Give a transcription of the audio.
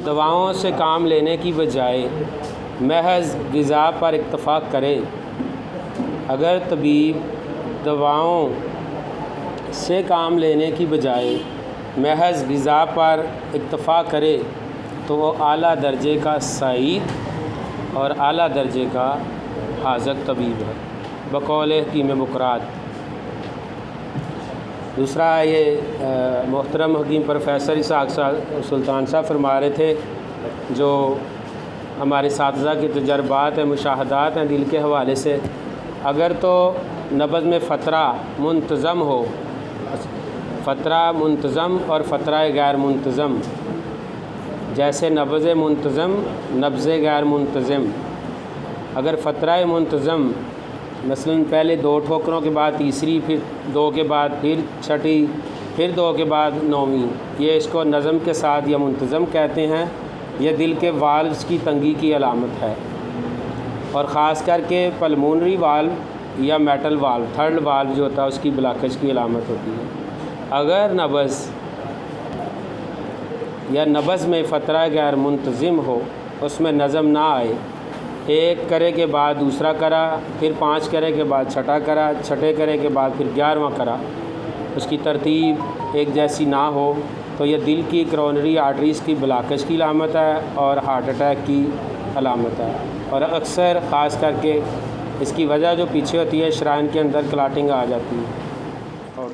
دواؤں سے کام لینے کی بجائے محض غذا پر اکتفا کرے۔ اگر طبیب دواؤں سے کام لینے کی بجائے محض غذا پر اکتفا کرے تو وہ اعلیٰ درجے کا سعید اور اعلیٰ درجے کا حاذق طبیب ہے بقول حکیم مقراط۔ دوسرا یہ محترم حکیم پروفیسر اسحاق سلطان صاحب فرما رہے تھے، جو ہمارے اساتذہ کے تجربات ہیں، مشاہدات ہیں دل کے حوالے سے، اگر تو نبض میں فترہ منتظم ہو، فترہ منتظم اور فترہ غیر منتظم، جیسے نبض منتظم، نبض غیر منتظم، اگر فترہ منتظم مثلا پہلے 2 ٹھوکروں کے بعد تیسری، پھر 2 کے بعد پھر چھٹی، پھر 2 کے بعد 9ویں، یہ اس کو نظم کے ساتھ یا منتظم کہتے ہیں، یہ دل کے والوز کی تنگی کی علامت ہے، اور خاص کر کے پلمونری والو یا میٹل والو، تھرڈ والو جو ہوتا ہے اس کی بلاکج کی علامت ہوتی ہے۔ اگر نبض یا نبض میں فترہ غیر منتظم ہو، اس میں نظم نہ آئے، 1 کرے کے بعد دوسرا کرا، پھر 5 کرے کے بعد چھٹا کرا، چھٹے کرے کے بعد پھر 11واں کرا، اس کی ترتیب ایک جیسی نہ ہو تو یہ دل کی کرونری آرٹریز کی بلاکج کی علامت ہے اور ہارٹ اٹیک کی علامت ہے، اور اکثر خاص کر کے اس کی وجہ جو پیچھے ہوتی ہے شرائن کے اندر کلاٹنگ آ جاتی ہے۔